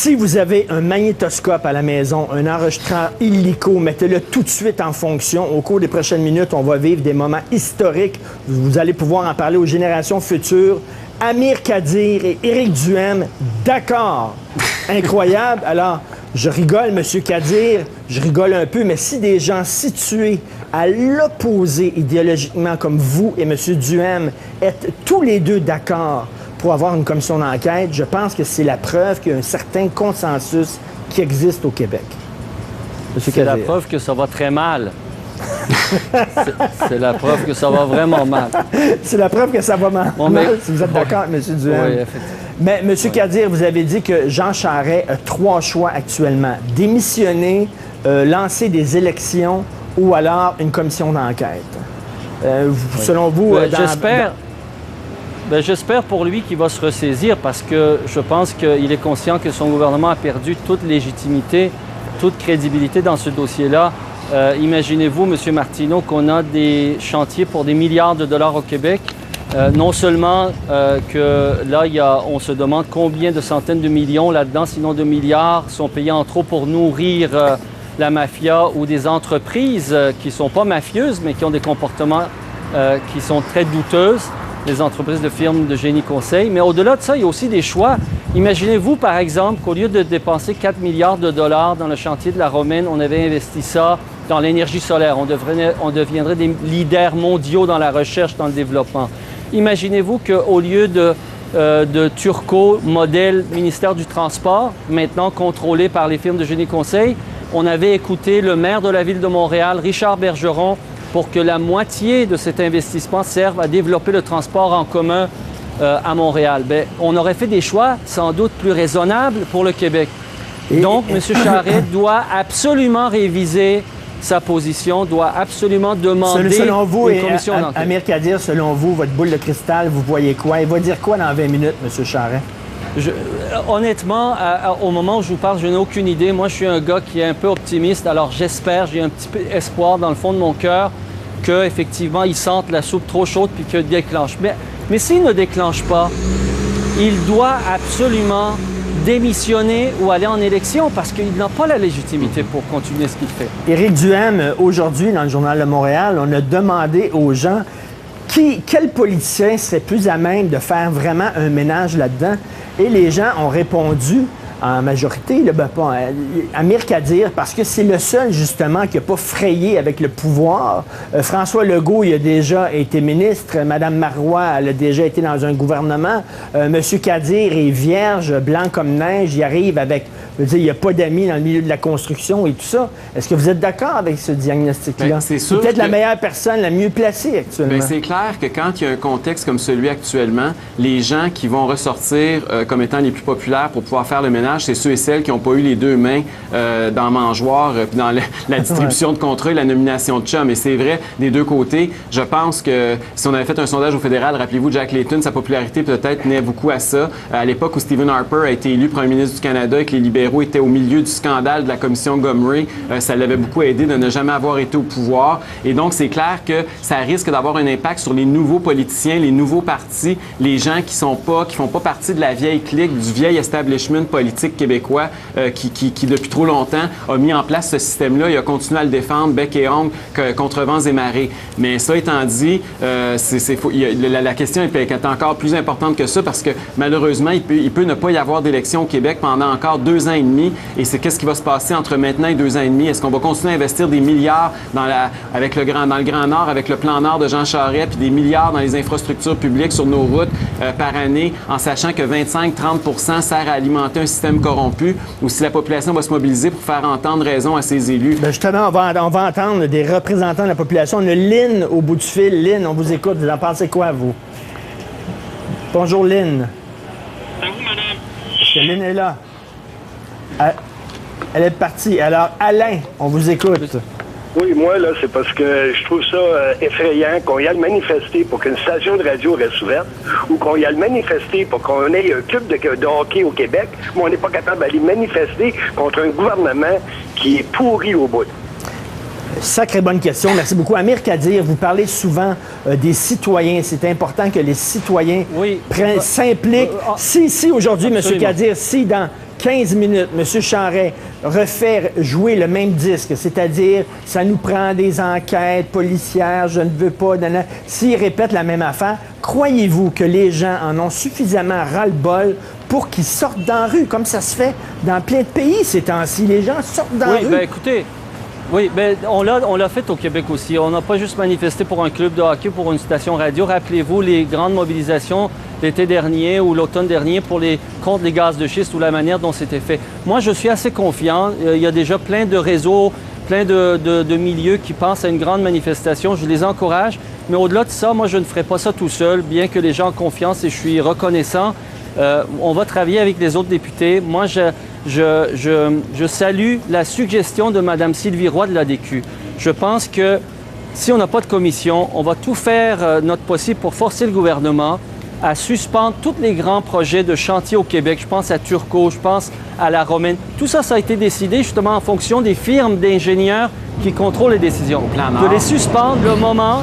Si vous avez un magnétoscope à la maison, un enregistreur illico, mettez-le tout de suite en fonction. Au cours des prochaines minutes, on va vivre des moments historiques. Vous allez pouvoir en parler aux générations futures. Amir Kadir et Éric Duhaime, d'accord. Incroyable. Alors, je rigole, M. Kadir, je rigole un peu, mais si des gens situés à l'opposé idéologiquement comme vous et M. Duhaime êtes tous les deux d'accord pour avoir une commission d'enquête, je pense que c'est la preuve qu'il y a un certain consensus qui existe au Québec. C'est la preuve que ça va très mal. C'est la preuve que ça va vraiment mal. C'est la preuve que ça va mal, si vous êtes d'accord avec M. Duhaime. Oui, effectivement. Mais M. Kadir, vous avez dit que Jean Charest a 3 choix actuellement. Démissionner, lancer des élections ou alors une commission d'enquête. Selon vous... J'espère pour lui qu'il va se ressaisir parce que je pense qu'il est conscient que son gouvernement a perdu toute légitimité, toute crédibilité dans ce dossier-là. Imaginez-vous, M. Martineau, qu'on a des chantiers pour des milliards de dollars au Québec. Non seulement que là, on se demande combien de centaines de millions là-dedans, sinon de milliards, sont payés en trop pour nourrir la mafia ou des entreprises qui ne sont pas mafieuses, mais qui ont des comportements qui sont très douteuses, les entreprises de firmes de génie conseil. Mais au-delà de ça, il y a aussi des choix. Imaginez-vous, par exemple, qu'au lieu de dépenser 4 milliards de dollars dans le chantier de la Romaine, on avait investi ça dans l'énergie solaire. On deviendrait des leaders mondiaux dans la recherche, dans le développement. Imaginez-vous qu'au lieu de Turco, modèle ministère du Transport, maintenant contrôlé par les firmes de génie conseil, on avait écouté le maire de la ville de Montréal, Richard Bergeron, pour que la moitié de cet investissement serve à développer le transport en commun à Montréal. Bien, on aurait fait des choix sans doute plus raisonnables pour le Québec. Donc, M. Charest doit absolument réviser sa position, doit absolument demander selon vous, une commission d'enquête. Amir Kadir, selon vous, votre boule de cristal, vous voyez quoi? Il va dire quoi dans 20 minutes, M. Charest? Honnêtement, au moment où je vous parle, je n'ai aucune idée. Moi, je suis un gars qui est un peu optimiste, alors j'espère, j'ai un petit peu d'espoir dans le fond de mon cœur qu'effectivement, il sente la soupe trop chaude puis qu'il déclenche. Mais s'il ne déclenche pas, il doit absolument démissionner ou aller en élection parce qu'il n'a pas la légitimité pour continuer ce qu'il fait. Éric Duhaime, aujourd'hui, dans le Journal de Montréal, on a demandé aux gens quel politicien serait plus à même de faire vraiment un ménage là-dedans. Et les gens ont répondu en majorité, Amir Kadir, parce que c'est le seul, justement, qui n'a pas frayé avec le pouvoir. François Legault, il a déjà été ministre. Mme Marois, elle a déjà été dans un gouvernement. M. Kadir est vierge, blanc comme neige. Il arrive avec... il n'y a pas d'amis dans le milieu de la construction et tout ça. Est-ce que vous êtes d'accord avec ce diagnostic-là? C'est sûr. Peut-être la meilleure personne, la mieux placée actuellement. C'est clair que quand il y a un contexte comme celui actuellement, les gens qui vont ressortir comme étant les plus populaires pour pouvoir faire le ménage, c'est ceux et celles qui n'ont pas eu les deux mains dans le mangeoire, puis dans la distribution de contrats et la nomination de chum. Et c'est vrai des deux côtés. Je pense que si on avait fait un sondage au fédéral, rappelez-vous, Jack Layton, sa popularité peut-être tenait beaucoup à ça. À l'époque où Stephen Harper a été élu premier ministre du Canada et que les libéraux étaient au milieu du scandale de la commission Gomery, ça l'avait beaucoup aidé de ne jamais avoir été au pouvoir. Et donc, c'est clair que ça risque d'avoir un impact sur les nouveaux politiciens, les nouveaux partis, les gens qui font pas partie de la vieille clique, du vieil establishment politique québécois qui, depuis trop longtemps, a mis en place ce système-là et a continué à le défendre bec et ongle contre vents et marées. Mais ça étant dit, la question est encore plus importante que ça parce que malheureusement, il peut ne pas y avoir d'élection au Québec pendant encore 2 ans et demi. Et c'est qu'est-ce qui va se passer entre maintenant et 2 ans et demi? Est-ce qu'on va continuer à investir des milliards dans le Grand Nord, avec le plan Nord de Jean Charest, puis des milliards dans les infrastructures publiques sur nos routes par année, en sachant que 25-30 sert à alimenter un système corrompu, ou si la population va se mobiliser pour faire entendre raison à ses élus? Bien justement, on va entendre des représentants de la population. On a Lynn au bout du fil. Lynn, on vous écoute. Vous en pensez quoi, vous? Bonjour, Lynn. C'est vous, madame. Est-ce que Lynn est là? Elle est partie. Alors, Alain, on vous écoute. Oui, moi, là, c'est parce que je trouve ça effrayant qu'on y aille manifester pour qu'une station de radio reste ouverte ou qu'on y aille manifester pour qu'on ait un club de hockey au Québec, mais on n'est pas capable d'aller manifester contre un gouvernement qui est pourri au bout. Sacrée bonne question. Merci beaucoup. Amir Kadir, vous parlez souvent des citoyens. C'est important que les citoyens s'impliquent. Si aujourd'hui, M. Kadir, si dans 15 minutes, M. Charest refait jouer le même disque, c'est-à-dire, ça nous prend des enquêtes policières, je ne veux pas... S'il répète la même affaire, croyez-vous que les gens en ont suffisamment ras-le-bol pour qu'ils sortent dans la rue, comme ça se fait dans plein de pays ces temps-ci? Les gens sortent dans la rue. Oui, bien écoutez, oui, ben, on l'a fait au Québec aussi. On n'a pas juste manifesté pour un club de hockey, pour une station radio. Rappelez-vous les grandes mobilisations l'été dernier ou l'automne dernier contre les gaz de schiste ou la manière dont c'était fait. Moi, je suis assez confiant. Il y a déjà plein de réseaux, plein de milieux qui pensent à une grande manifestation. Je les encourage. Mais au-delà de ça, moi, je ne ferai pas ça tout seul, bien que les gens aient confiance et je suis reconnaissant. On va travailler avec les autres députés. Moi, je salue la suggestion de Mme Sylvie Roy de l'ADQ. Je pense que si on n'a pas de commission, on va tout faire notre possible pour forcer le gouvernement à suspendre tous les grands projets de chantier au Québec. Je pense à Turcot, je pense à la Romaine. Tout ça, ça a été décidé justement en fonction des firmes d'ingénieurs qui contrôlent les décisions. De les suspendre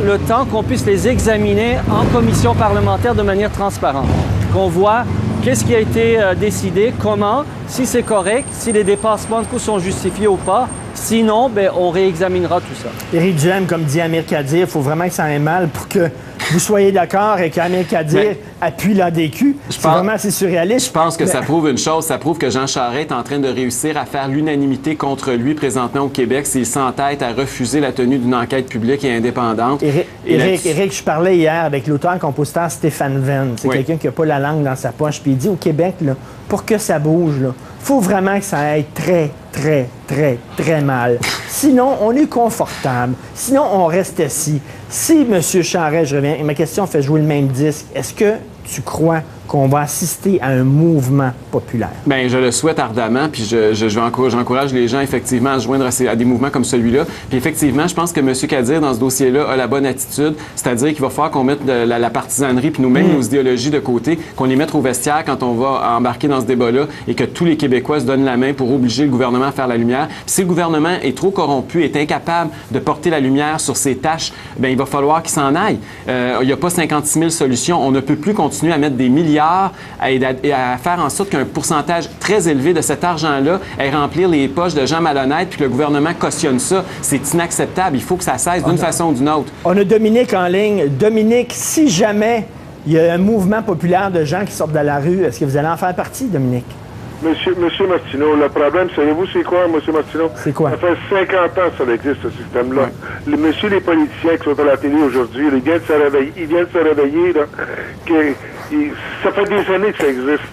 le temps qu'on puisse les examiner en commission parlementaire de manière transparente. Qu'on voit qu'est-ce qui a été décidé, comment, si c'est correct, si les dépassements de coûts sont justifiés ou pas. Sinon, bien, on réexaminera tout ça. Éric Duhem, comme dit Amir Kadir, il faut vraiment que ça aille mal pour que vous soyez d'accord et qu'Amir Kadir appuie l'ADQ. C'est vraiment assez surréaliste. Je pense que ça prouve une chose, ça prouve que Jean Charest est en train de réussir à faire l'unanimité contre lui présentement au Québec s'il s'entête à refuser la tenue d'une enquête publique et indépendante. Éric, je parlais hier avec l'auteur-compositeur Stéphane Venn. C'est quelqu'un qui n'a pas la langue dans sa poche. Puis il dit au Québec, là, pour que ça bouge, il faut vraiment que ça aille très, très, très, très mal. Sinon, on est confortable. Sinon, on reste assis. Si, M. Charest, je reviens, et ma question fait jouer le même disque, est-ce que tu crois qu'on va assister à un mouvement populaire? Bien, je le souhaite ardemment, puis j'encourage les gens, effectivement, à se joindre à des mouvements comme celui-là. Puis effectivement, je pense que M. Kadir, dans ce dossier-là, a la bonne attitude, c'est-à-dire qu'il va falloir qu'on mette la partisanerie puis nous-mêmes, nos idéologies de côté, qu'on les mette au vestiaire quand on va embarquer dans ce débat-là et que tous les Québécois se donnent la main pour obliger le gouvernement à faire la lumière. Puis si le gouvernement est trop corrompu, est incapable de porter la lumière sur ses tâches, bien, il va falloir qu'il s'en aille. Il n'y a pas 56 000 solutions. On ne peut plus continuer à mettre des milliards à faire en sorte qu'un pourcentage très élevé de cet argent-là aille remplir les poches de gens malhonnêtes puis que le gouvernement cautionne ça. C'est inacceptable. Il faut que ça cesse d'une façon ou d'une autre. On a Dominique en ligne. Dominique, si jamais il y a un mouvement populaire de gens qui sortent de la rue, est-ce que vous allez en faire partie, Dominique? Monsieur Martineau, le problème, savez-vous c'est quoi, Monsieur Martineau? C'est quoi? Ça fait 50 ans que ça existe, ce système-là. Ouais. Monsieur les politiciens qui sont à la télé aujourd'hui, ils viennent de se réveiller, là, ça fait des années que ça existe.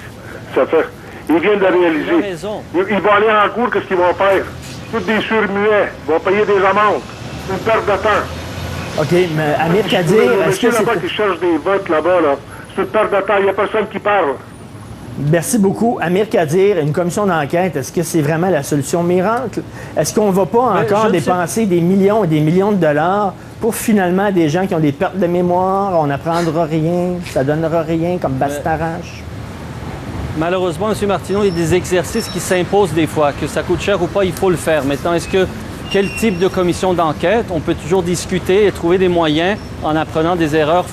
Ils viennent de réaliser. Ils vont aller en cours, qu'est-ce qu'ils vont faire? Tous des surmuets, ils vont payer des amendes. C'est une perte de temps. OK, mais Amir Kadir, est-ce que c'est... là-bas qui cherche des votes, là-bas, là, c'est une perte de temps, il n'y a personne qui parle. Merci beaucoup. Amir Kadir, une commission d'enquête, est-ce que c'est vraiment la solution miracle? Est-ce qu'on ne va pas encore dépenser des millions et des millions de dollars pour finalement des gens qui ont des pertes de mémoire? On n'apprendra rien, ça ne donnera rien comme bastarache. Malheureusement, M. Martineau, il y a des exercices qui s'imposent des fois. Que ça coûte cher ou pas, il faut le faire. Maintenant, quel type de commission d'enquête? On peut toujours discuter et trouver des moyens en apprenant des erreurs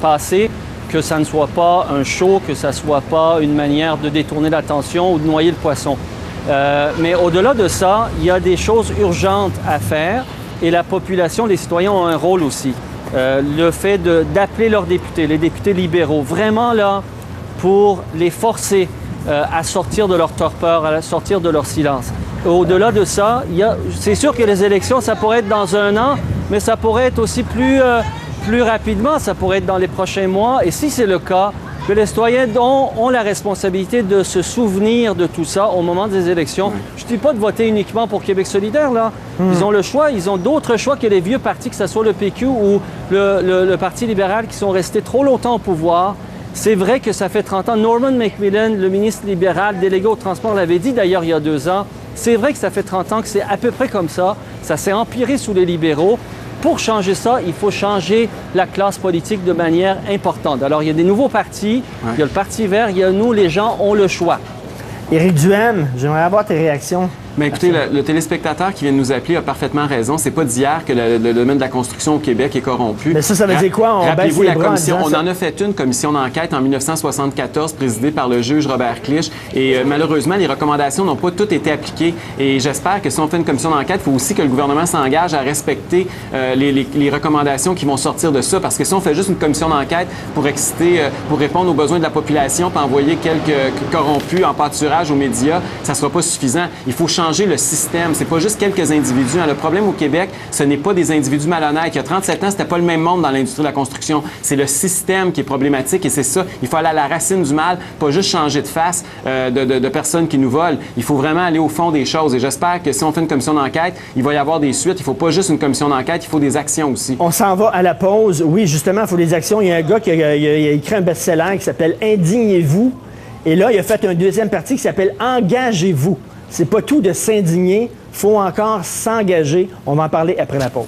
passées, que ça ne soit pas un show, que ça ne soit pas une manière de détourner l'attention ou de noyer le poisson. Mais au-delà de ça, il y a des choses urgentes à faire et la population, les citoyens ont un rôle aussi. Le fait d'appeler leurs députés, les députés libéraux, vraiment là, pour les forcer à sortir de leur torpeur, à sortir de leur silence. Au-delà de ça, c'est sûr que les élections, ça pourrait être dans 1 an, mais ça pourrait être aussi plus rapidement, ça pourrait être dans les prochains mois. Et si c'est le cas, que les citoyens ont la responsabilité de se souvenir de tout ça au moment des élections. Je ne dis pas de voter uniquement pour Québec solidaire, là. Ils ont le choix, ils ont d'autres choix que les vieux partis, que ce soit le PQ ou le Parti libéral, qui sont restés trop longtemps au pouvoir. C'est vrai que ça fait 30 ans. Norman McMillan, le ministre libéral délégué au transport, l'avait dit d'ailleurs il y a 2 ans. C'est vrai que ça fait 30 ans que c'est à peu près comme ça. Ça s'est empiré sous les libéraux. Pour changer ça, il faut changer la classe politique de manière importante. Alors, il y a des nouveaux partis, il y a le Parti vert, il y a nous, les gens ont le choix. Éric Duhem, j'aimerais avoir tes réactions. Bien, écoutez, le téléspectateur qui vient de nous appeler a parfaitement raison. C'est pas d'hier que le domaine de la construction au Québec est corrompu. Mais ça veut dire quoi? Rappelez-vous la commission. On en a fait une commission d'enquête en 1974 présidée par le juge Robert Clich. Et malheureusement, les recommandations n'ont pas toutes été appliquées. Et j'espère que si on fait une commission d'enquête, il faut aussi que le gouvernement s'engage à respecter les recommandations qui vont sortir de ça. Parce que si on fait juste une commission d'enquête pour répondre aux besoins de la population, puis envoyer quelques corrompus en pâturage aux médias, ça sera pas suffisant. Il faut changer le système. C'est pas juste quelques individus. Le problème au Québec, ce n'est pas des individus malhonnêtes. Il y a 37 ans, c'était pas le même monde dans l'industrie de la construction. C'est le système qui est problématique et c'est ça. Il faut aller à la racine du mal, pas juste changer de face de personnes qui nous volent. Il faut vraiment aller au fond des choses. Et j'espère que si on fait une commission d'enquête, il va y avoir des suites. Il faut pas juste une commission d'enquête, il faut des actions aussi. On s'en va à la pause. Oui, justement, il faut des actions. Il y a un gars qui a écrit un best-seller qui s'appelle « Indignez-vous ». Et là, il a fait une deuxième partie qui s'appelle « Engagez-vous ». C'est pas tout de s'indigner, il faut encore s'engager. On va en parler après la pause.